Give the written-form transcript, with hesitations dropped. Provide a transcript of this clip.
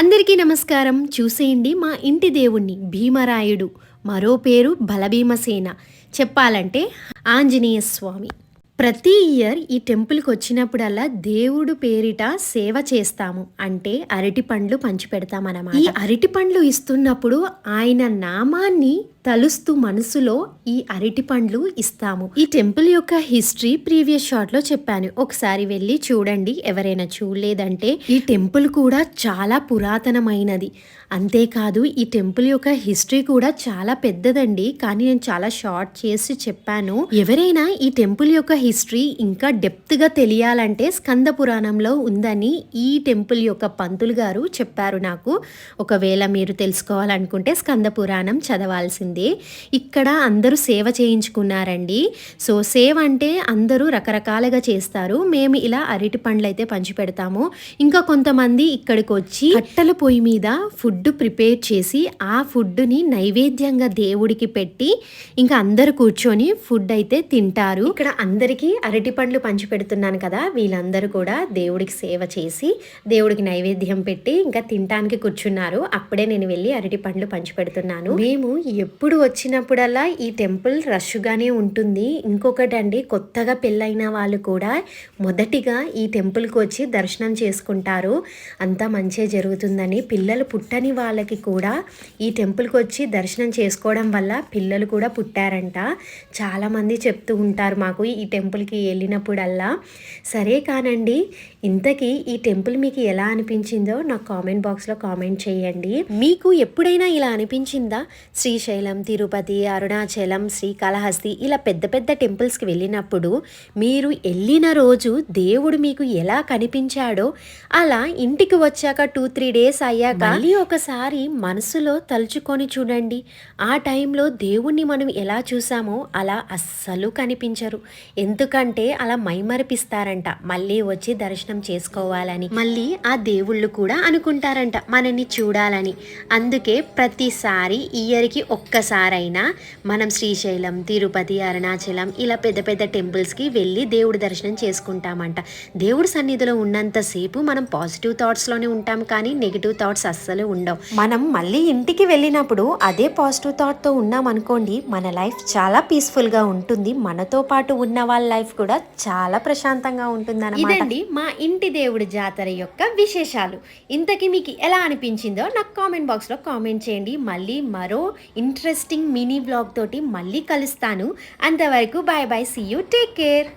అందరికీ నమస్కారం. చూసేయండి మా ఇంటి దేవుణ్ణి భీమరాయుడు, మరో పేరు బలభీమసేన, చెప్పాలంటే ఆంజనేయ స్వామి. ప్రతి ఇయర్ ఈ టెంపుల్కి వచ్చినప్పుడల్లా దేవుడు పేరిట సేవ చేస్తాము. అంటే అరటి పండ్లు పంచిపెడతామన్నమాట. ఈ అరటి పండ్లు ఇస్తున్నప్పుడు ఆయన నామాన్ని తలుస్తూ మనసులో ఈ అరటి పండ్లు ఇస్తాము. ఈ టెంపుల్ యొక్క హిస్టరీ ప్రీవియస్ షాట్ లో చెప్పాను, ఒకసారి వెళ్ళి చూడండి ఎవరైనా చూడలేదంటే. ఈ టెంపుల్ కూడా చాలా పురాతనమైనది. అంతేకాదు ఈ టెంపుల్ యొక్క హిస్టరీ కూడా చాలా పెద్దదండి, కానీ నేను చాలా షార్ట్ చేసి చెప్పాను. ఎవరైనా ఈ టెంపుల్ యొక్క హిస్టరీ ఇంకా డెప్త్ గా తెలియాలంటే స్కంద పురాణంలో ఉందని ఈ టెంపుల్ యొక్క పంతులు గారు చెప్పారు నాకు. ఒకవేళ మీరు తెలుసుకోవాలనుకుంటే స్కంద పురాణం చదవాల్సింది. ఇక్కడ అందరూ సేవ చేయించుకున్నారండి. సో సేవ అంటే అందరూ రకరకాలుగా చేస్తారు. మేము ఇలా అరటి పండ్లు అయితే పంచి పెడతాము. ఇంకా కొంతమంది ఇక్కడికి వచ్చి కట్టెల పొయ్యి మీద ఫుడ్ ప్రిపేర్ చేసి ఆ ఫుడ్ని నైవేద్యంగా దేవుడికి పెట్టి ఇంకా అందరూ కూర్చొని ఫుడ్ అయితే తింటారు. ఇక్కడ అందరికీ అరటి పండ్లు పంచి పెడుతున్నాను కదా, వీళ్ళందరూ కూడా దేవుడికి సేవ చేసి దేవుడికి నైవేద్యం పెట్టి ఇంకా తినటానికి కూర్చున్నారు. అప్పుడే నేను వెళ్ళి అరటి పండ్లు పంచి పెడుతున్నాను. మేము ఎప్పుడు వచ్చినప్పుడల్లా ఈ టెంపుల్ రష్గానే ఉంటుంది. ఇంకొకటి అండి, కొత్తగా పెళ్ళైన వాళ్ళు కూడా మొదటిగా ఈ టెంపుల్కి వచ్చి దర్శనం చేసుకుంటారు. అంతా మంచిగా జరుగుతుందని. పిల్లలు పుట్టని వాళ్ళకి కూడా ఈ టెంపుల్కి వచ్చి దర్శనం చేసుకోవడం వల్ల పిల్లలు కూడా పుట్టారంట. చాలామంది చెప్తూ ఉంటారు మాకు ఈ టెంపుల్కి వెళ్ళినప్పుడల్లా. సరే కానండి, ఇంతకీ ఈ టెంపుల్ మీకు ఎలా అనిపించిందో నాకు కామెంట్ బాక్స్లో కామెంట్ చేయండి. మీకు ఎప్పుడైనా ఇలా అనిపించిందా? శ్రీశైలం, తిరుపతి, అరుణాచలం, శ్రీకాళహస్తి ఇలా పెద్ద పెద్ద టెంపుల్స్కి వెళ్ళినప్పుడు మీరు వెళ్ళిన రోజు దేవుడు మీకు ఎలా కనిపించాడో అలా ఇంటికి వచ్చాక 2-3 డేస్ అయ్యాక మళ్ళీ ఒకసారి మనసులో తలుచుకొని చూడండి. ఆ టైంలో దేవుణ్ణి మనం ఎలా చూసామో అలా అస్సలు కనిపించరు. ఎందుకంటే అలా మైమరిపిస్తారంట, మళ్ళీ వచ్చి దర్శనం చేసుకోవాలని. మళ్ళీ ఆ దేవుళ్ళు కూడా అనుకుంటారంట మనని చూడాలని. అందుకే ప్రతిసారి ఇయర్కి ఒక్కసారైనా మనం శ్రీశైలం, తిరుపతి, అరుణాచలం ఇలా పెద్ద పెద్ద టెంపుల్స్కి వెళ్ళి దేవుడి దర్శనం చేసుకుంటామంట. దేవుడి సన్నిధిలో ఉన్నంతసేపు మనం పాజిటివ్ థాట్స్లోనే ఉంటాం, కానీ నెగిటివ్ థాట్స్ అస్సలు ఉండవు. మనం మళ్ళీ ఇంటికి వెళ్ళినప్పుడు అదే పాజిటివ్ థాట్తో ఉన్నాం అనుకోండి, మన లైఫ్ చాలా పీస్ఫుల్గా ఉంటుంది. మనతో పాటు ఉన్న వాళ్ళ లైఫ్ కూడా చాలా ప్రశాంతంగా ఉంటుంది అన్నమాట. ఇదండి మా ఇంటి దేవుడి జాతర యొక్క విశేషాలు. ఇంతకీ మీకు ఎలా అనిపించిందో నాకు కామెంట్ బాక్స్లో కామెంట్ చేయండి. మళ్ళీ మరో ఇంట్రెస్టింగ్ మినీ వ్లాగ్ తోటి మళ్ళీ కలుస్తాను. అంతవరకు bye bye, see you, take care.